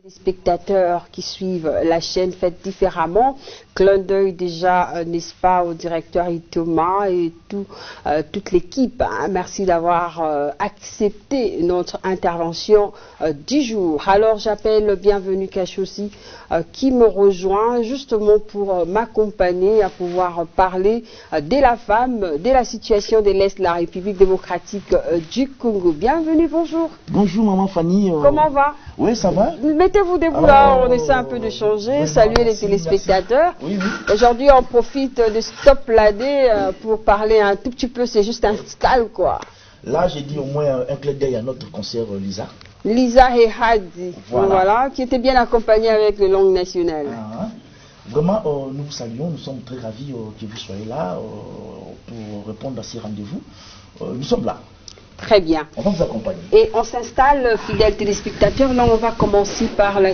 Les spectateurs qui suivent la chaîne Faites différemment, clin d'œil déjà, n'est-ce pas, au directeur Thomas et toute l'équipe. Hein. Merci d'avoir accepté notre intervention du jour. Alors j'appelle Bienvenue Kachossi qui me rejoint justement pour m'accompagner à pouvoir parler de la femme, de la situation de l'Est de la République démocratique du Congo. Bienvenue, bonjour. Bonjour maman Fanny. Comment va? Oui, ça va. Mettez-vous debout là, on essaie un peu de changer. Saluer les téléspectateurs. Oui, oui. Aujourd'hui, on profite de Stop Ladé pour parler un tout petit peu, c'est juste un scale quoi. Là, j'ai dit au moins un clin d'œil à notre concert Lisa. Lisa et Hadi, voilà, qui était bien accompagnée avec le langue nationale. Vraiment, nous vous saluons, nous sommes très ravis que vous soyez là pour répondre à ces rendez-vous. Nous sommes là. Très bien. On va vous accompagner. Et on s'installe, fidèles téléspectateurs. Là, on va commencer par la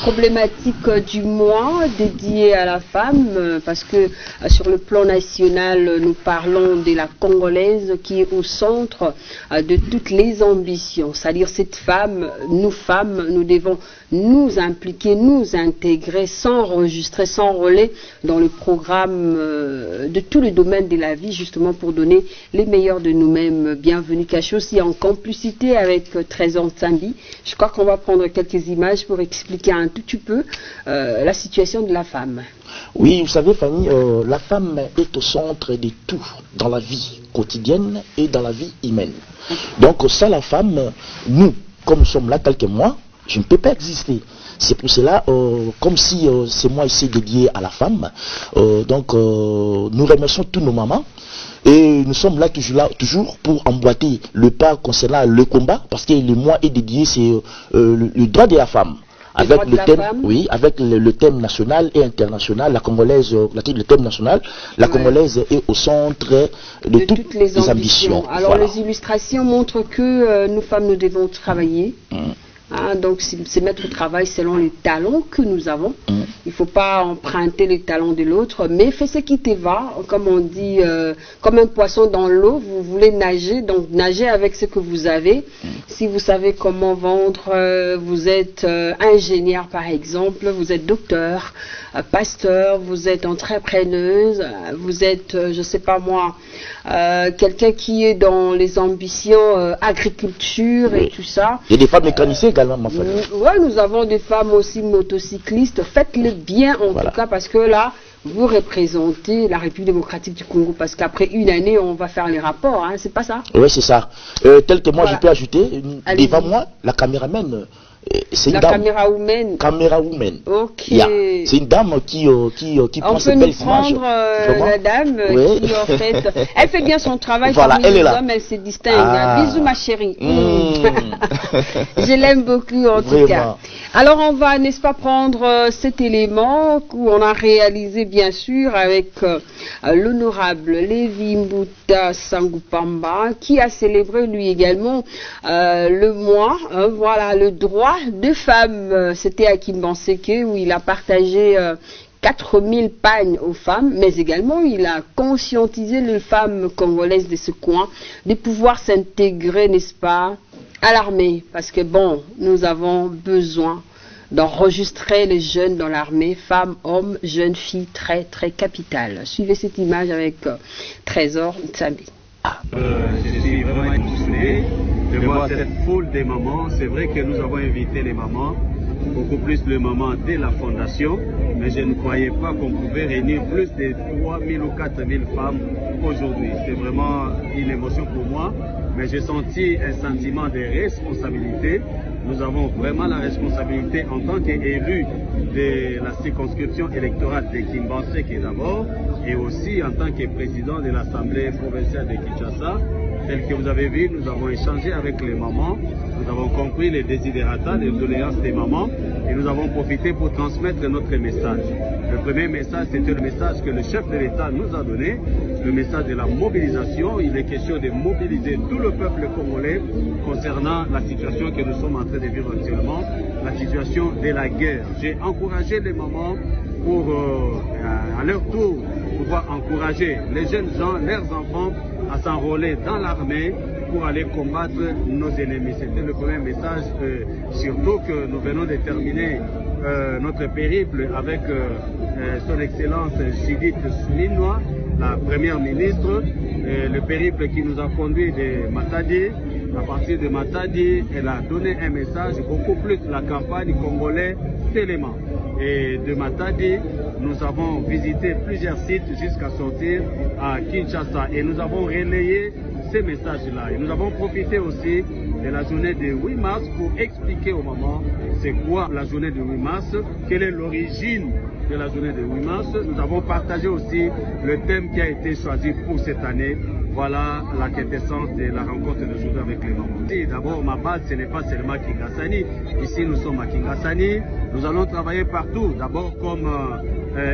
problématique du mois dédiée à la femme, parce que sur le plan national, nous parlons de la Congolaise qui est au centre de toutes les ambitions. C'est-à-dire cette femme, nous devons nous impliquer, nous intégrer, s'enregistrer, s'enrôler dans le programme de tout le domaine de la vie, justement pour donner les meilleurs de nous-mêmes. Bienvenue Kachossi en complicité avec Trésor Tsambi. Je crois qu'on va prendre quelques images pour expliquer un tout petit peu la situation de la femme. Oui, vous savez Fanny, la femme est au centre de tout dans la vie quotidienne et dans la vie humaine. Donc sans la femme, nous, comme nous sommes là, tel que moi, je ne peux pas exister. C'est pour cela, comme si c'est moi ici dédié à la femme, nous remercions tous nos mamans. Et nous sommes là toujours pour emboîter le pas concernant le combat, parce que le mois est dédié, c'est le droit de la femme. Avec le thème, oui, avec le thème national et international, la Congolaise, le thème national, la Congolaise est au centre de toutes les ambitions. Alors voilà. Les illustrations montrent que nous femmes, nous devons travailler. Donc c'est mettre au travail selon les talents que nous avons. Il ne faut pas emprunter les talents de l'autre, mais fais ce qui te va, comme on dit, comme un poisson dans l'eau, vous voulez nager, donc nagez avec ce que vous avez. Si vous savez comment vendre, vous êtes ingénieur par exemple, vous êtes docteur, pasteur, vous êtes entrepreneuse, vous êtes, je ne sais pas moi, quelqu'un qui est dans les ambitions agriculture et tout ça. Il y a des femmes mécaniciennes également, ma femme. Oui, nous avons des femmes aussi motocyclistes. Faites-le bien en tout cas, parce que là, vous représentez la République démocratique du Congo, parce qu'après une année, on va faire les rapports, hein, c'est pas ça? Oui, c'est ça. Tel que moi, je peux ajouter, devant moi, la caméraman. C'est une dame. Caméra woman. Ok. C'est une dame qui prend cette belle image. On peut prendre la dame qui en fait, elle fait bien son travail. Voilà, parmi elle les est là. hommes, elle se distingue. Bisous ma chérie. Je l'aime beaucoup en tout cas. Alors on va, n'est-ce pas, prendre cet élément qu'on a réalisé bien sûr avec l'honorable Lévi Mbuta Sangupamba, qui a célébré lui également le mois, voilà, le droit de femmes. C'était à Kimbanseke où il a partagé 4000 pagnes aux femmes, mais également il a conscientisé les femmes congolaises de ce coin de pouvoir s'intégrer, n'est-ce pas, à l'armée, parce que bon, nous avons besoin d'enregistrer les jeunes dans l'armée, femmes, hommes, jeunes filles, très très capitales. Suivez cette image avec Trésor Tsambi. Je suis vraiment impressionné de voir cette foule des mamans. C'est vrai que nous avons invité les mamans, beaucoup plus les mamans de la fondation, mais je ne croyais pas qu'on pouvait réunir plus de 3000 ou 4000 femmes aujourd'hui. C'est vraiment une émotion pour moi, mais j'ai senti un sentiment de responsabilité. Nous avons vraiment la responsabilité en tant qu'élus de la circonscription électorale de Kimbanseke d'abord, et aussi en tant que président de l'Assemblée provinciale de Kinshasa. Tel que vous avez vu, nous avons échangé avec les mamans, nous avons compris les desiderata, les doléances des mamans, et nous avons profité pour transmettre notre message. Le premier message, c'était le message que le chef de l'État nous a donné, le message de la mobilisation. Il est question de mobiliser tout le peuple congolais concernant la situation que nous sommes en train de vivre actuellement, la situation de la guerre. J'ai encouragé les mamans pour, à leur tour, pouvoir encourager les jeunes gens, leurs enfants, à s'enrôler dans l'armée pour aller combattre nos ennemis. C'était le premier message, surtout que nous venons de terminer notre périple avec son Excellence Judith Suminwa, la première ministre, le périple qui nous a conduit de Matadi. À partir de Matadi, elle a donné un message, beaucoup plus la campagne congolaise Téléma. Et de Matadi, nous avons visité plusieurs sites jusqu'à sortir à Kinshasa et nous avons relayé ces messages-là. Et nous avons profité aussi de la journée de 8 mars pour expliquer au moment c'est quoi la journée de 8 mars, quelle est l'origine de la journée de 8 mars. Nous avons partagé aussi le thème qui a été choisi pour cette année. Voilà la quintessence de la rencontre d'aujourd'hui avec les mamans. D'abord, ma base, ce n'est pas seulement Kingasani. Ici, nous sommes à Kingasani. Nous allons travailler partout. D'abord, comme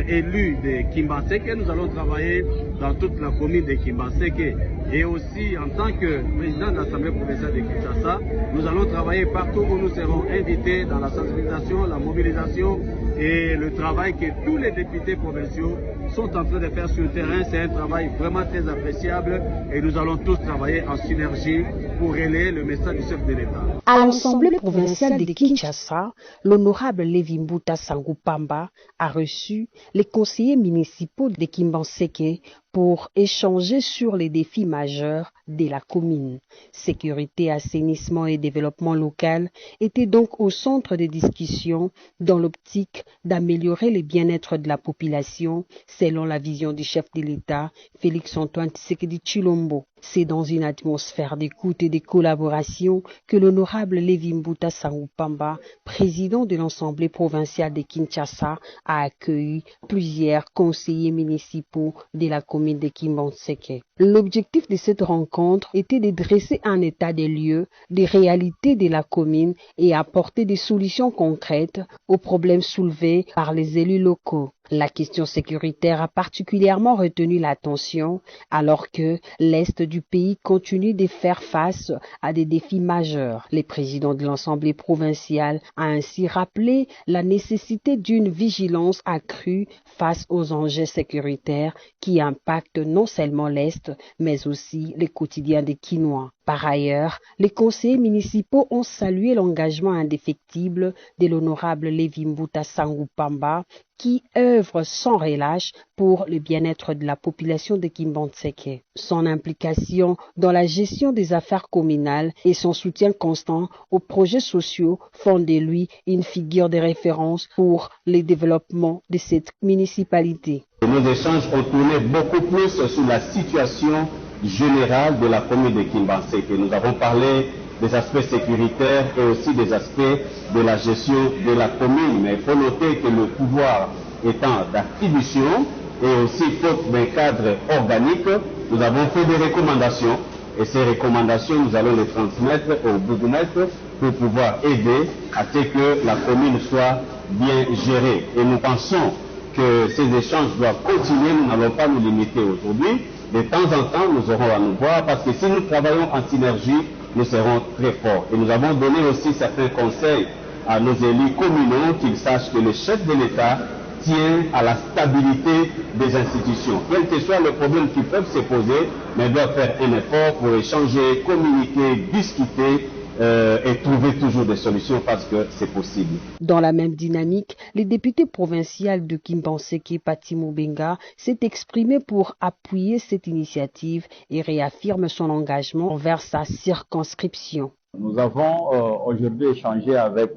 élus de Kimbanseke, nous allons travailler dans toute la commune de Kimbanseke. Et aussi, en tant que président de l'Assemblée provinciale de Kinshasa, nous allons travailler partout où nous serons invités dans la sensibilisation, la mobilisation et le travail que tous les députés provinciaux sont en train de faire sur le terrain. C'est un travail vraiment très appréciable et nous allons tous travailler en synergie pour relayer le message du chef de l'État. À l'Assemblée provinciale de Kinshasa, l'honorable Lévi Mbuta Sangou-Pamba a reçu les conseillers municipaux de Kimbanseke pour échanger sur les défis majeurs de la commune. Sécurité, assainissement et développement local étaient donc au centre des discussions dans l'optique d'améliorer le bien-être de la population selon la vision du chef de l'État, Félix-Antoine Tshisekedi Tshilombo. C'est dans une atmosphère d'écoute et de collaboration que l'honorable Lévi Mbuta Sangou-Pamba, président de l'Assemblée provinciale de Kinshasa, a accueilli plusieurs conseillers municipaux de la commune de Kimbanseke. L'objectif de cette rencontre était de dresser un état des lieux, des réalités de la commune et apporter des solutions concrètes aux problèmes soulevés par les élus locaux. La question sécuritaire a particulièrement retenu l'attention alors que l'Est du pays continue de faire face à des défis majeurs. Le président de l'Assemblée provinciale a ainsi rappelé la nécessité d'une vigilance accrue face aux enjeux sécuritaires qui impactent non seulement l'Est, mais aussi le quotidien des Kinois. Par ailleurs, les conseillers municipaux ont salué l'engagement indéfectible de l'honorable Lévi Mbuta Sangou-Pamba qui œuvre sans relâche pour le bien-être de la population de Kimbanseke. Son implication dans la gestion des affaires communales et son soutien constant aux projets sociaux font de lui une figure de référence pour le développement de cette municipalité. Nos échanges ont tourné beaucoup plus sur la situation générale de la commune de Kimbanseke. Nous avons parlé des aspects sécuritaires et aussi des aspects de la gestion de la commune. Mais il faut noter que le pouvoir étant d'attribution et aussi faute d'un cadre organique, nous avons fait des recommandations et ces recommandations, nous allons les transmettre au bourgmestre pour pouvoir aider à ce que la commune soit bien gérée. Et nous pensons que ces échanges doivent continuer, nous n'allons pas nous limiter aujourd'hui. De temps en temps, nous aurons à nous voir parce que si nous travaillons en synergie, nous serons très forts. Et nous avons donné aussi certains conseils à nos élus communaux qu'ils sachent que le chef de l'État tient à la stabilité des institutions. Quel que soit le problème qui peuvent se poser, mais doivent faire un effort pour échanger, communiquer, discuter et trouver toujours des solutions parce que c'est possible. Dans la même dynamique, le député provincial de Kimbanseke, Pati Moubenga, s'est exprimé pour appuyer cette initiative et réaffirme son engagement envers sa circonscription. Nous avons aujourd'hui échangé avec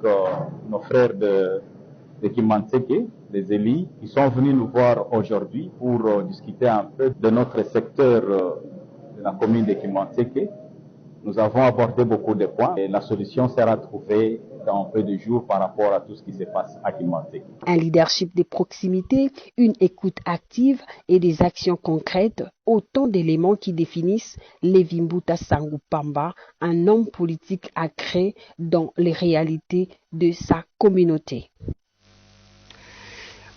nos frères de Kimbanseke, les élus, qui sont venus nous voir aujourd'hui pour discuter un peu de notre secteur de la commune de Kimbanseke. Nous avons abordé beaucoup de points et la solution sera trouvée dans peu de jours par rapport à tout ce qui se passe à Kimbanseke. Un leadership de proximité, une écoute active et des actions concrètes, autant d'éléments qui définissent Lévi Mbuta Sangou-Pamba, un homme politique ancré dans les réalités de sa communauté.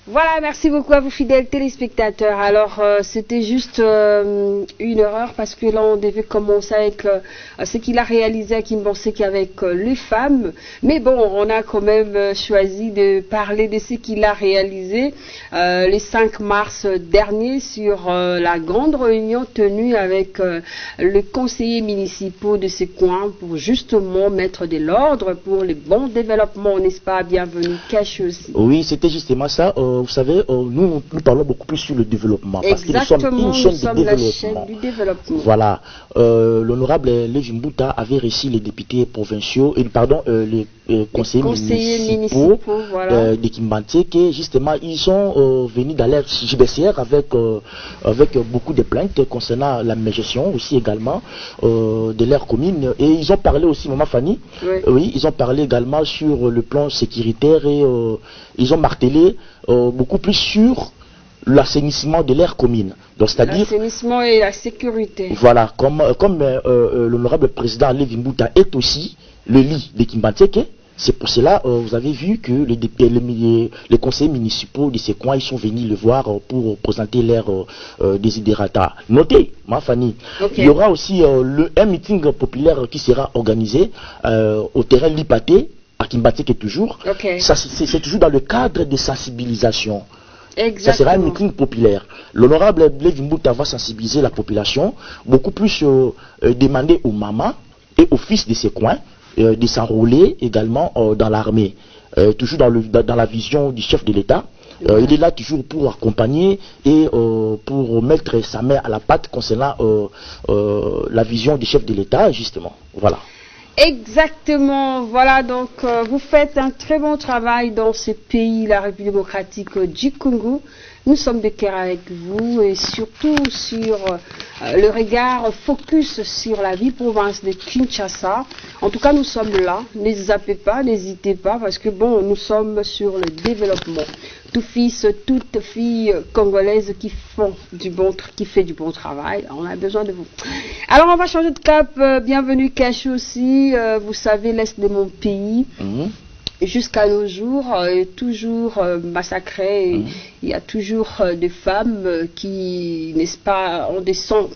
Voilà, merci beaucoup à vous fidèles téléspectateurs. Alors, c'était juste une erreur parce que là, on devait commencer avec ce qu'il a réalisé à Kimbonseki avec les femmes. Mais bon, on a quand même choisi de parler de ce qu'il a réalisé le 5 mars dernier sur la grande réunion tenue avec les conseillers municipaux de ce coin pour justement mettre de l'ordre pour le bon développement, n'est-ce pas? Bienvenue, Cache aussi. Oui, c'était justement ça. Vous savez, nous parlons beaucoup plus sur le développement. Parce que nous sommes une chaîne de développement. Voilà. L'honorable Lévi Mbouta avait reçu les députés provinciaux, les conseillers municipaux voilà. De Kimbanteke. Justement, ils sont venus dans l'air judiciaire avec beaucoup de plaintes concernant la gestion aussi également de l'air commune. Et ils ont parlé aussi, Maman Fanny, oui, ils ont parlé également sur le plan sécuritaire et ils ont martelé beaucoup plus sur l'assainissement de l'air commune. Donc c'est-à-dire l'assainissement et la sécurité. Voilà, comme l'honorable président Lévi Mbouta est aussi le lit de Kimbanteke. C'est pour cela, vous avez vu que les conseillers municipaux de ces coins, ils sont venus le voir pour présenter leur desiderata. Notez, ma Fanny, il y aura aussi un meeting populaire qui sera organisé au terrain Lipaté, à Kimbanteke toujours. C'est toujours dans le cadre de sensibilisation. Exactement. Ça sera un meeting populaire. L'honorable Lévi Mbouta va sensibiliser la population, beaucoup plus demander aux mamans et aux fils de ces coins de s'enrôler également dans l'armée. Toujours dans la vision du chef de l'État. Il est là toujours pour accompagner et pour mettre sa main à la pâte concernant la vision du chef de l'État, justement. Voilà. Exactement, voilà, donc vous faites un très bon travail dans ce pays, la République démocratique du Congo. Nous sommes de cœur avec vous et surtout sur le regard focus sur la ville province de Kinshasa. En tout cas, nous sommes là, ne zappez pas, n'hésitez pas, parce que bon, nous sommes sur le développement. Tout fils, toute fille congolaise qui fait du bon travail, on a besoin de vous. Alors, on va changer de cap. Bienvenue, Cache aussi. Vous savez, l'Est de mon pays. Jusqu'à nos jours, toujours massacrées. Il y a toujours des femmes qui, n'est-ce pas,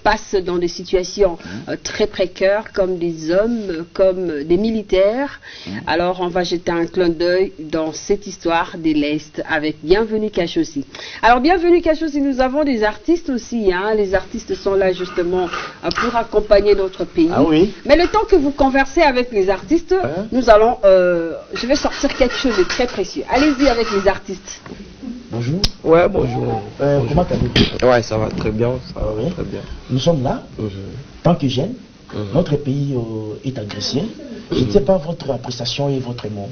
passent dans des situations très précaires, comme des hommes, comme des militaires. Alors, on va jeter un clin d'œil dans cette histoire de l'Est avec Bienvenue Cache aussi. Alors, Bienvenue Cache aussi, nous avons des artistes aussi. Hein. Les artistes sont là justement pour accompagner notre pays. Ah oui. Mais le temps que vous conversez avec les artistes, nous allons, je vais sortir quelque chose de très précieux. Allez-y avec les artistes. Bonjour. Ouais, bonjour. Comment allez-vous? Ouais, ça va très bien. Ça va très bien. Nous sommes là, tant que jeunes, notre pays est agressé. Je ne sais pas votre appréciation et votre mot.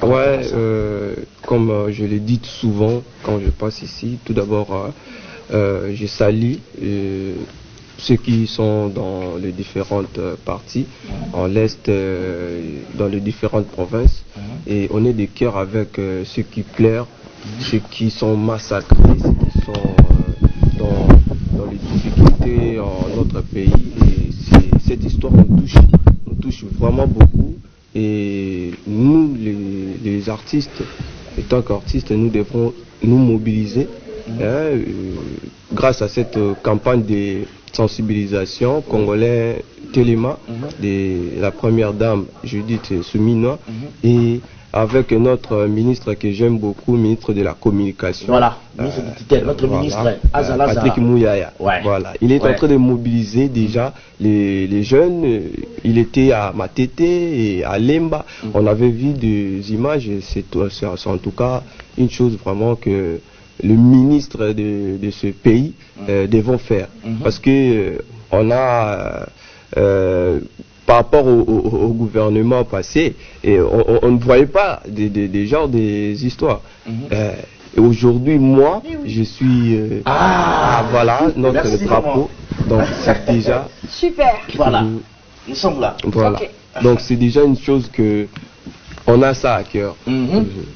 Ouais, comme je l'ai dit souvent quand je passe ici, tout d'abord, je salue ceux qui sont dans les différentes parties, en l'Est, dans les différentes provinces, et on est de cœur avec ceux qui pleurent, ceux qui sont massacrés, ceux qui sont dans les difficultés en notre pays. Et cette histoire nous touche vraiment beaucoup. Et nous, les artistes, en tant qu'artistes, nous devrons nous mobiliser grâce à cette campagne de sensibilisation congolais Téléma de la première dame Judith Souminoa et avec notre ministre que j'aime beaucoup, ministre de la communication. Voilà, notre ministre Patrick Mouyaya. Voilà, il est en train de mobiliser déjà les jeunes. Il était à Matete et à Lemba. On avait vu des images et c'est en tout cas une chose vraiment que le ministre de ce pays devons faire. Parce que on a par rapport au gouvernement passé, et on ne voyait pas des genres des histoires. Et aujourd'hui, moi, je suis voilà notre drapeau. Donc c'est déjà super. Voilà, nous sommes là. Voilà. Okay. Donc c'est déjà une chose que on a ça à cœur.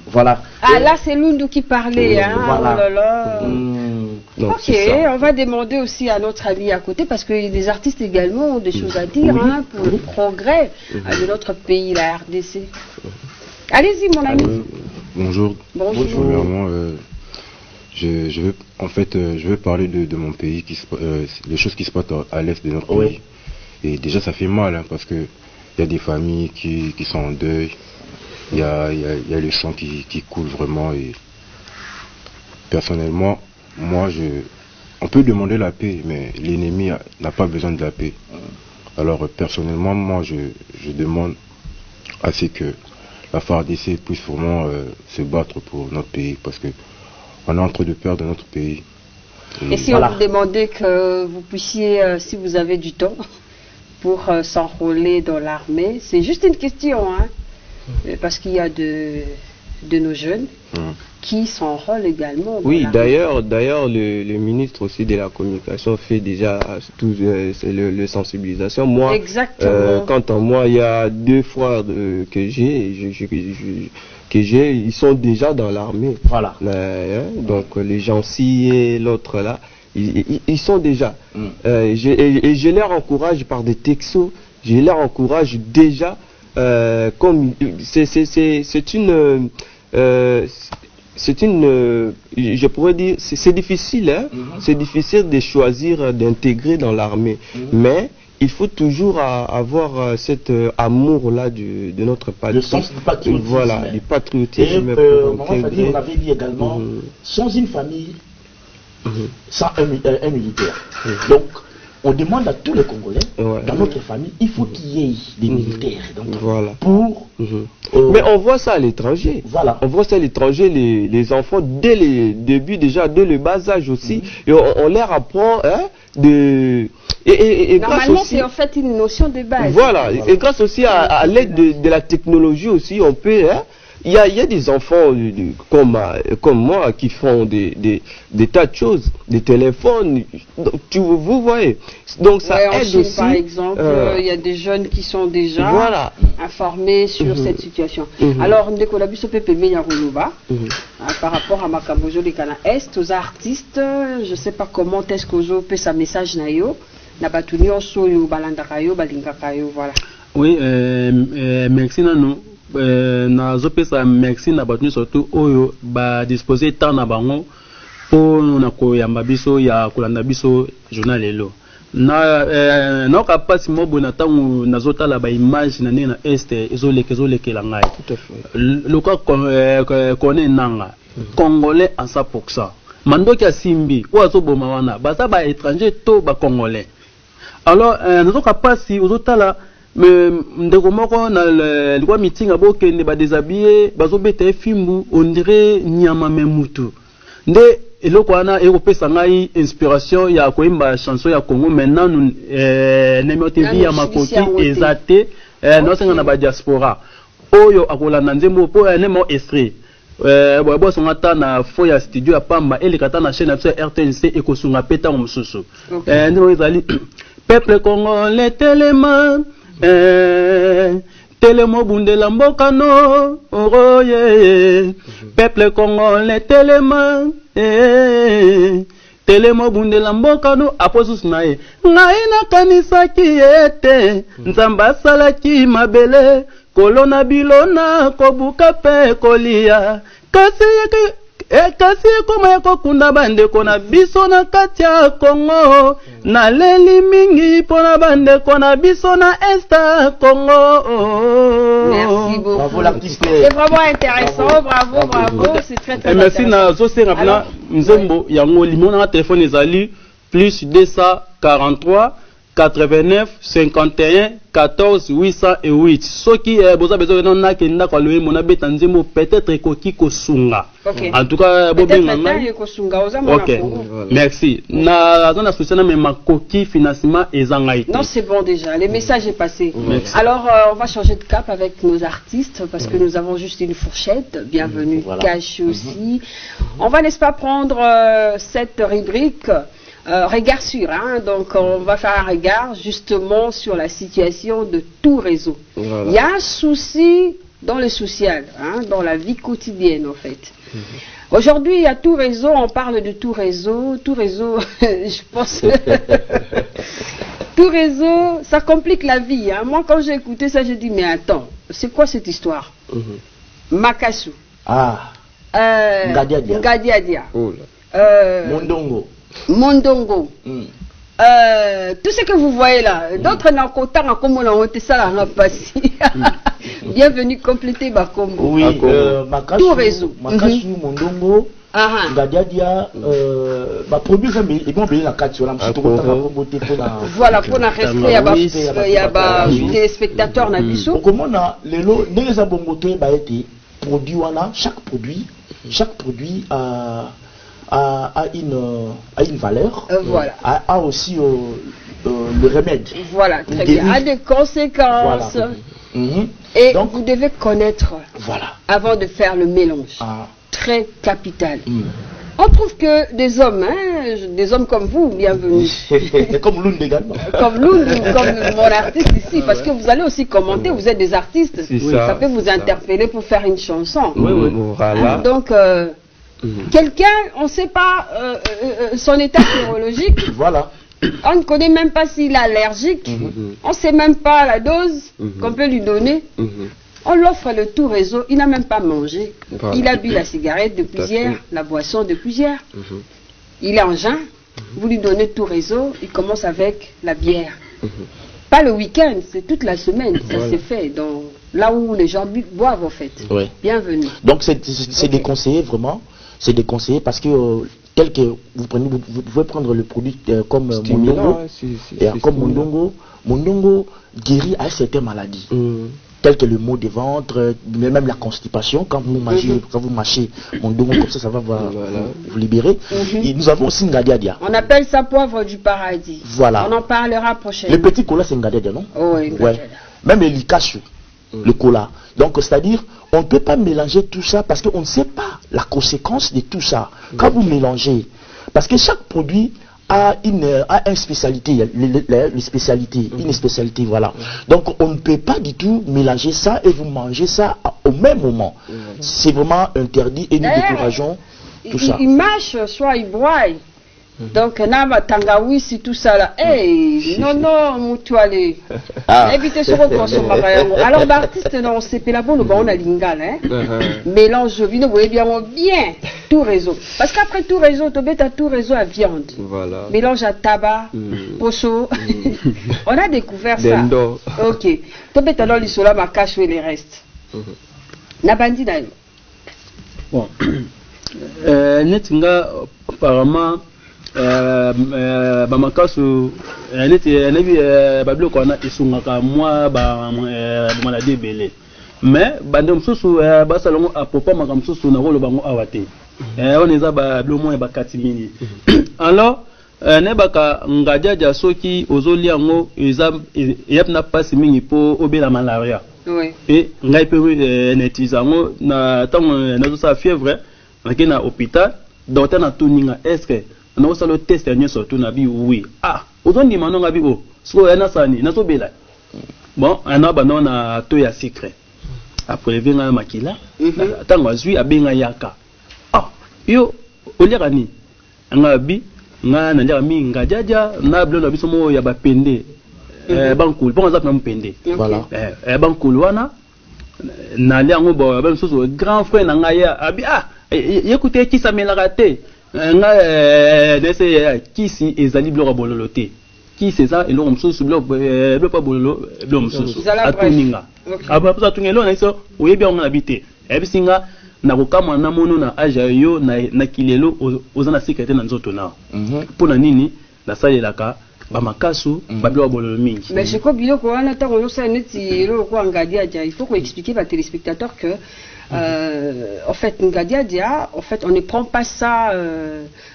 Voilà. Ah là c'est Lundu qui parlait. Voilà. Oh là là. Donc, ok, on va demander aussi à notre ami à côté parce que les artistes également ont des choses à dire pour le progrès de notre pays, la RDC. Allez-y mon ami. Bonjour. Bonjour. Premièrement, je veux parler de mon pays, des choses qui se passent à l'est de notre pays. Et déjà, ça fait mal, hein, parce que il y a des familles qui sont en deuil. Il y a le sang qui coule vraiment. Et personnellement, moi, on peut demander la paix, mais l'ennemi n'a pas besoin de la paix. Alors, personnellement, moi, je demande à ce que la FARDC puisse vraiment se battre pour notre pays, parce que on est en train de perdre notre pays. Et si on vous demandait que vous puissiez, si vous avez du temps, pour s'enrôler dans l'armée, c'est juste une question, hein, parce qu'il y a de nos jeunes qui s'enrôlent également. Oui, d'ailleurs, le ministre aussi de la communication fait déjà tout le sensibilisation. Moi, quant à moi, il y a 2 frères que j'ai, ils sont déjà dans l'armée. Voilà. Donc les gens-ci et l'autre là, ils sont déjà. Et je les encourage par des textos, je les encourage déjà, comme c'est une, je pourrais dire, c'est difficile, hein, c'est difficile de choisir d'intégrer dans l'armée, mais il faut toujours avoir cet amour-là de notre patrie. Le sens du patriotisme. Voilà, du patriotisme. Et on avait dit également, sans une famille, sans un militaire. Donc, on demande à tous les Congolais, dans notre famille, il faut qu'il y ait des militaires. Donc, pour, mais on voit ça à l'étranger. Voilà. On voit ça à l'étranger, les enfants, dès le début déjà, dès le bas âge aussi, et on leur apprend et normalement, c'est en fait une notion de base. Voilà, et grâce aussi à l'aide de la technologie aussi, on peut... Il y a des enfants comme moi qui font des tas de choses, des téléphones, vous voyez. Donc ça aide Chine, aussi. Par exemple, il y a des jeunes qui sont déjà informés sur cette situation. Alors, Ndeko Biso Pepe Menyaruluba, par rapport à Makabozo de Kana Est, aux artistes, je ne sais pas comment est-ce qu'Ozo peut sa message nayo, Nabatunio Soyo, Balandakayo, Balingakayo, voilà. Oui, merci Nano. Na zopesa merci na batuni surtout oyo ba disposer temps na bango po na koyamba biso ya kolanda biso journal lelo na na kapasi mobo na tangu na zotala ba image na nena este ezolekela ngai tout à fait loka connaît nanga congolais à 100% mandoki asimbi ou azoboma wana baza ba étranger to ba congolais alors na kapasi ozotala mais ndeko moko na lwa meeting abokende ba déshabiller bazobeta efimbu on dirait nyama memutu nde eloko wana ekopesa ngai inspiration ya koimba chanson ya Congo maintenant nemotevi ya makoki ezate nosenga na ba diaspora oyo akolanda nzembo po nemo esprit bo songa ta na fo ya studio ya Pamba elekata na chaîne ya RTNC ekosunga peta mosusu ndemo ezali peuple congolais telema Telemo bundela mboka no oroye peuple congolais telema Telemo bundela mboka no aposus nae ngai nakanisaki ete nzamba asalaki mabele kolona bilona kobuka pe kolia kasi koma ya kokunda bandeko na biso na kati ya Congo na leli mingi pona bandeko na biso na Esta Congo. Merci beaucoup. Bravo l'artiste. C'est vraiment intéressant. Bravo. C'est très très merci intéressant. Na zosi rapna nzembo yango limona na téléphone ezali plus 243 89 51 14 808 soki boza besoin na kenda kwa loye mona beta nzembo peut-être koki kosunga en tout cas bobenga ngai OK merci na zona sociale mais makoki financement ezanga ite non c'est bon déjà le message est passé alors on va changer de cap avec nos artistes parce que nous avons juste une fourchette bienvenue cash aussi on va n'est-ce pas prendre cette rubrique regard sur, hein, donc on va faire un regard justement sur la situation de tout réseau. Voilà. Il y a un souci dans le social, hein, dans la vie quotidienne en fait. Aujourd'hui, il y a tout réseau, on parle de tout réseau, je pense... tout réseau, ça complique la vie. Hein. Moi, quand j'ai écouté ça, j'ai dit, mais attends, c'est quoi cette histoire Makassou. Ngadiadia. Ngadiadia. Mondongo. Mondongo. Tout ce que vous voyez là, d'autres n'ont qu'autant comme on a honte ça là, passé. Bienvenue compléter Bakombo. Oui, tout réseau. Makasu, Mondongo, Ngadiadia, produit ils vont payer la carte sur la voilà, pour la rester il y a des téléspectateurs Nabiso. Comment on a les lots, les abongotés, produit, chaque produit a une valeur, voilà. a aussi le remède. Voilà, très bien. A des conséquences. Voilà. Et donc, vous devez connaître avant de faire le mélange. Très capital. On trouve que des hommes comme vous, bienvenue. Comme Lund également. Comme Lund, comme mon artiste ici, parce que vous allez aussi commenter, vous êtes des artistes. Ça peut vous interpeller pour faire une chanson. Voilà. Donc, quelqu'un, on ne sait pas son état neurologique. Voilà. On ne connaît même pas s'il est allergique. On ne sait même pas la dose qu'on peut lui donner. On l'offre le tout réseau. Il n'a même pas mangé. Il a bu la cigarette depuis hier, la boisson depuis hier. Il est en jeun. Vous lui donnez tout réseau. Il commence avec la bière. Pas le week-end, c'est toute la semaine. Ça s'est fait dans, là où les gens boivent en fait. Bienvenue. Donc c'est déconseillé vraiment. C'est déconseillé parce que tel que vous pouvez prendre le produit comme Mondongo, comme Mondongo guérit à certaines maladies, telles que le maux de ventre, mais même la constipation. Quand vous mâchez Mondongo comme ça va vous libérer. Et nous avons aussi Ngadiadia. On appelle ça poivre du paradis. Voilà. On en parlera prochainement. Le petit cola c'est Ngadiadia, non? Oui, Ngadiadia. Même le likachu, le cola. Donc c'est-à-dire on ne peut pas mélanger tout ça parce qu'on ne sait pas la conséquence de tout ça. Quand vous mélangez, parce que chaque produit a une spécialité, une spécialité, voilà. Donc on ne peut pas du tout mélanger ça et vous mangez ça au même moment. C'est vraiment interdit et nous décourageons tout ça. Il mâche, soit il broie. Donc, Naba Tangawisi, tout ça là. Hey, non, Moutouale. Évitez ce consommateur. Alors, l'artiste, non, c'est Pelabo, le bon, on a l'ingale, hein. Mélange vino, vous voyez bien, tout réseau. Parce qu'après tout réseau, tu as tout réseau à viande. Voilà. Mélange à tabac, pocho. On a découvert ça. Ok. Tu as dans l'isola, ma cache et les restes. Nabandi d'ailleurs. Bon. Netinga, apparemment, bamakasu neti nabi bablo ko na isungaka mwa ba maladie belé mais bande msusu basalongo apopa makamsusu na rolo bango awate on eza bablo mo ba 4 minutes alors ne baka Ngadiadia soki ozolia ngo eza yapna passe mingi po obela malaria et ngai pe netizango na tango na sa fièvre na hôpital docteur na tuninga est-ce on a le test dernier surtout nabi oui aujourd'hui maintenant nabi so yana sani na to bela bon ana bana na to ya secret après venga makila tango azui abenga yaka yo oliaka ni ngabi nga na ndia mi Ngadiadia na blo na biso mo ya bapende bankulu bon azap na mpende voilà bankulu wana na liango bo ba so grand frère na ngaya abi écoutez qui ça melaka nese kisi ezali biloko bololote kisi eza eloko mosusu biloko pa bololo biloko mosusu atuninga abaposa tungelo na iso oyebi yango na bite ebisinga na kokama na mono na age yo na kilelo oza na sécurité na nzoto na mpona nini nasalelaka bamakasu babiloko bololo mingi. Mais je crois biloko wana tango yosa neti eloko Ngadiadia, il faut qu'on explique aux téléspectateurs que en fait, Ngadiadia, en fait, on ne prend pas ça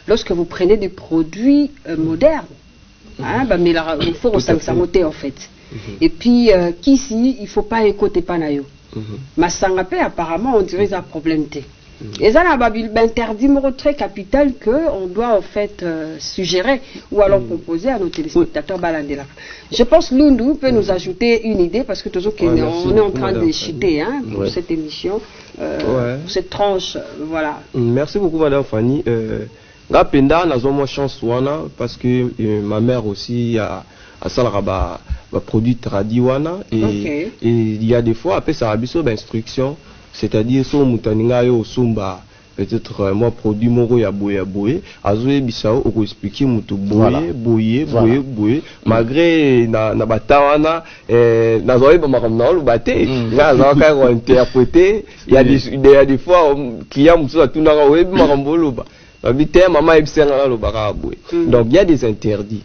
lorsque vous prenez des produits modernes. Mais il faut ressentir en fait. Et puis, qu'ici, il ne faut pas écouter Panayo. Mais Sangapé, apparemment, on dirait un problème. Et ça, c'est interdit très capital qu'on doit en fait suggérer ou alors proposer à nos téléspectateurs Balandela. Je pense que Lundu peut nous ajouter une idée parce que toujours on est en train de chiter pour cette émission, pour cette tranche, voilà. Merci beaucoup Madame Fanny. Napenda nazo chance wana parce que ma mère aussi a salaba produit tradi wana et il y a des fois après ça a besoin d'instruction. C'est-à-dire, so mutaninga yo sumba peut-être moi produit moko ya boye azoye bisao oko expliquer mutu boye malgré na batawana na zoye ba makamna lu baté nga zaka ko interpréter il y a des fois client mutu atuna ka we makambo lu ba bité maman ebsenga lu ba boye. Donc il y a des interdits.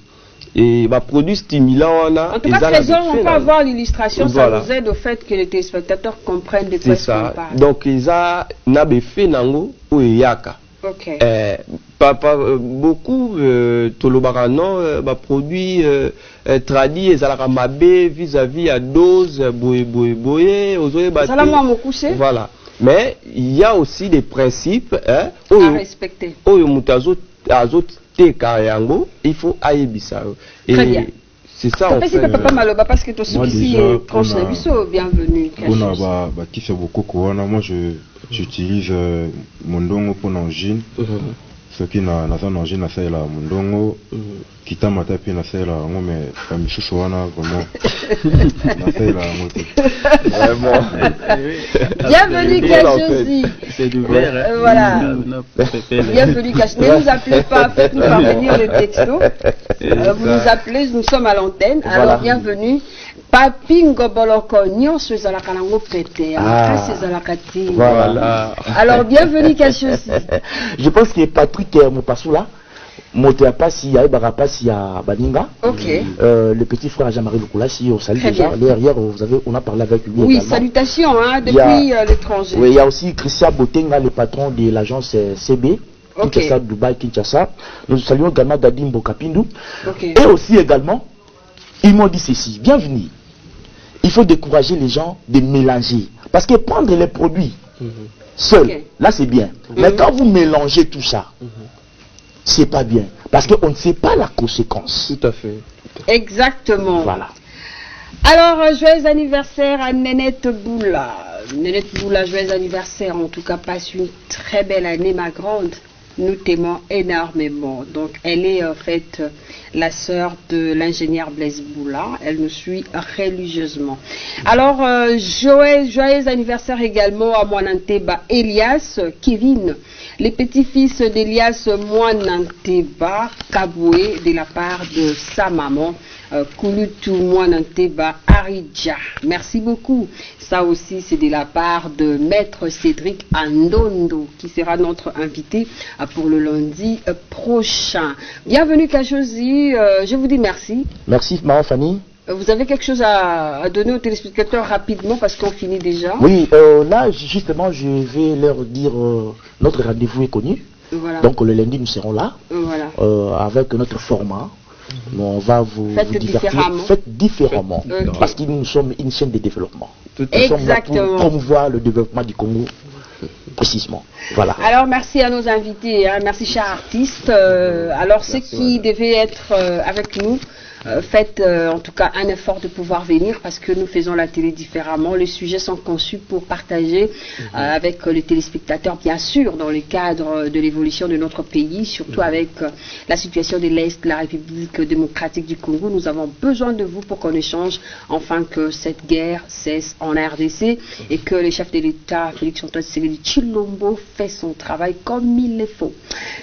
Et bah, produits stimulants, on a. En tout cas, Trésor, on peut avoir l'illustration, ça nous aide au fait que les téléspectateurs comprennent de quoi on parle. Donc, ils ont fait nango ou yaka. Ok. Beaucoup tolobarano produits tradis et mabe vis-à-vis à dose boye voilà. Mais il y a aussi des principes à respecter. Il faut aïebisa. Très bien. C'est ça en fait. Parce que toi aussi tranche bienvenue. Moi j'utilise mondongo pour l'engine. Ce qui n'a pas d'engine, c'est la mondongo. Qui t'a maté puis n'a fait la mais comme je suis vraiment n'a fait la moto. Vraiment. Bienvenue Kachosi. C'est du verre. Voilà. Bienvenue Kachosi. Ne nous appelez pas, faites-nous parvenir le texto. Vous nous appelez, nous sommes à l'antenne. Alors bienvenue. Papingo boloko nyonso ezalaka nango pete makasi ezalaka te. Voilà. Alors bienvenue Kachosi. Je pense que Patrick Mopassoula Moté à Passi, à Ibarapassi, à Baninga. Ok. Le petit frère Jean-Marie Lukula, si on salue déjà. Hier, on a parlé avec lui. Oui, également. Salutations depuis l'étranger. Oui, il y a aussi Christian Botenga, le patron de l'agence CB. Kinshasa, Dubaï, Kinshasa. Nous saluons également Dadimbo Kapindu. Et aussi également, ils m'ont dit ceci. Bienvenue. Il faut décourager les gens de mélanger. Parce que prendre les produits seuls, là c'est bien. Mais quand vous mélangez tout ça, c'est pas bien. Parce qu'on ne sait pas la conséquence. Tout à fait. Exactement. Voilà. Alors, joyeux anniversaire à Nénette Boula. Nénette Boula, joyeux anniversaire. En tout cas, passe une très belle année, ma grande. Nous t'aimons énormément. Donc, elle est en fait la sœur de l'ingénieur Blaise Boula. Elle nous suit religieusement. Alors, joyeux anniversaire également à Moinanteba Elias, Kevin, les petits-fils d'Elias Moinanteba Kaboué, de la part de sa maman, Kulutu Moinanteba Aridja. Merci beaucoup. Ça aussi, c'est de la part de Maître Cédric Andondo, qui sera notre invité pour le lundi prochain. Bienvenue Kachosi, je vous dis merci. Merci Maman Fanny. Vous avez quelque chose à donner aux téléspectateurs rapidement parce qu'on finit déjà? Oui, là justement je vais leur dire notre rendez-vous est connu. Voilà. Donc le lundi nous serons là avec notre format. On va vous divertir. Faites différemment. Parce que nous sommes une chaîne de développement. Nous sommes là pour promouvoir le développement du Congo. Précisément. Voilà. Alors merci à nos invités, hein. Merci chers artistes. Alors ceux qui devaient être avec nous, faites en tout cas un effort de pouvoir venir parce que nous faisons la télé différemment. Les sujets sont conçus pour partager avec les téléspectateurs, bien sûr, dans le cadre de l'évolution de notre pays, surtout avec la situation de l'Est, la République démocratique du Congo. Nous avons besoin de vous pour qu'on échange, afin que cette guerre cesse en RDC et que le chef de l'État, Félix Antoine Tshisekedi Tshilombo, fait son travail comme il le faut.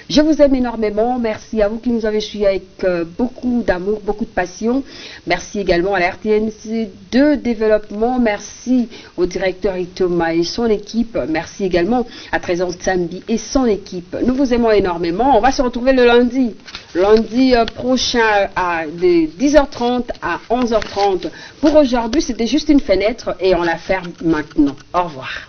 Je vous aime énormément. Merci à vous qui nous avez suivis avec beaucoup d'amour, beaucoup de passion. Merci également à la RTNC de développement. Merci au directeur Itoma et son équipe. Merci également à Trésor Tsambi et son équipe. Nous vous aimons énormément. On va se retrouver le lundi prochain de 10h30 à 11h30. Pour aujourd'hui, c'était juste une fenêtre et on la ferme maintenant. Au revoir.